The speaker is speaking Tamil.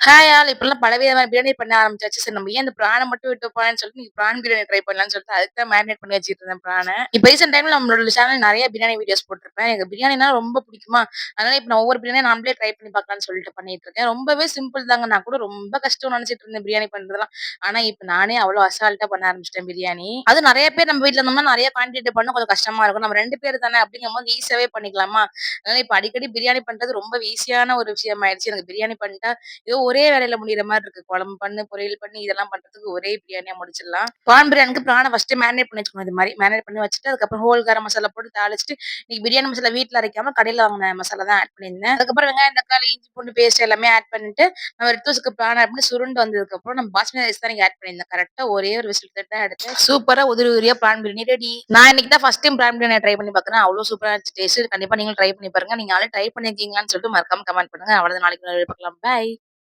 ஹாய் ஆல் இப்பல்லாம் பலவிதமான பிரியாணி பண்ண ஆரம்பிச்சாச்சு. சரி நம்ம ஏன் இந்த பிரான மட்டும் விட்டு போலான்னு சொல்லிட்டு, இன்னைக்கு பிரான் பிரியாணி ட்ரை பண்ணலான்னு சொல்லிட்டு, அதுக்கு தான் மேரினேட் பண்ணி வச்சுட்டு இருந்தேன் பிரான. இப்ப ரீசென்ட் டைம்ல நம்மளோட சேனல் நெறைய பிரியாணி வீடியோஸ் போட்டுருப்பேன். எனக்கு பிரியாணினா ரொம்ப பிடிக்குமா, அதனால இப்ப நான் ஒவ்வொரு பிரியாணியா நாமளே ட்ரை பண்ணி பார்க்கலான்னு சொல்லிட்டு பண்ணிட்டு இருக்கேன். ரொம்பவே சிம்பிள் தாங்க. நான் கூட ரொம்ப கஷ்டம்னு நெனச்சுட்டு இருந்தேன் பிரியாணி பண்றதெல்லாம். ஆனா இப்ப நானே அவ்ளோ அசால்ட்டா பண்ண ஆரம்பிச்சுட்டேன் பிரியாணி. அதுவும் நெறைய பேர் நம்ம வீட்ல இருந்தோம்னா நெறைய குவான்டிட்டி பண்ணா கொஞ்சம் கஷ்டமா இருக்கும். நம்ம 2 பேர் தானே அப்படிங்கும்போது ஈஸியாவே பண்ணிக்கலாமா. அதனால இப்ப அடிக்கடி பிரியாணி பண்றது ரொம்ப ஈஸியான ஒரு விஷயம் ஆயிடுச்சு. எனக்கு பிரியாணி பண்ணிட்டா ஏதோ ஒரே வேலையில முடியிற மாரி இருக்கு. குழம்பு பண்ணு, பொரியல் பண்ணு இதெல்லாம் பண்றதுக்கு ஒரே பிரியாணியா முடிச்சிடலாம். பிரான் பிரியாணிக்கு பிரான ஃபர்ஸ்ட்டு மேரினேட் பண்ணி வச்சுக்கணும். இது மாரி மேரினேட் பண்ணி வச்சுட்டு, அதுக்கப்புறம் ஹோல் கரம் மசாலா போட்டு தாளிச்சுட்டு, இன்னைக்கு பிரியாணி மசாலா வீட்ல அரைக்காம கடையில வாங்குன மசாலா தான் ஆட் பண்ணியிருந்தேன். அதுக்கப்புறம் வெங்காயம், தக்காளி, இஞ்சி பூண்டு பேஸ்ட் எல்லாமே ஆட் பண்ணிட்டு, நம்ம எடுத்து வச்சுக்க பிரான் ஆட் பண்ணி சுருண்டு வந்ததுக்கப்புறம் நம்ம பாஸ்மதி ரைஸ் தான் இன்னைக்கு ஆட் பண்ணியிருந்தேன். கரெக்ட்டா ஒரே ஒரு விசில் தான் எடுத்தேன். சூப்பரா உதிரி உதிரியா பிரான் பிரியாணி ரெடி. நான் இன்னைக்கு தான் ஃபர்ஸ்ட் டைம் பிரான் பிரியாணி ட்ரை பண்ணி பார்க்குறேன். அவ்ளோ சூப்பரா இருந்துச்சு டேஸ்ட்டு. கண்டிப்பா நீங்களும் ட்ரை பண்ணி பாருங்க. நீங்க ஆல்ரெடி ட்ரை பண்ணியிருக்கீங்களான்னு சொல்லிட்டு மறக்காம கமெண்ட் பண்ணுங்க. அவ்வளவுதான் நாளைக்கு பார்க்கலாம். பாய்.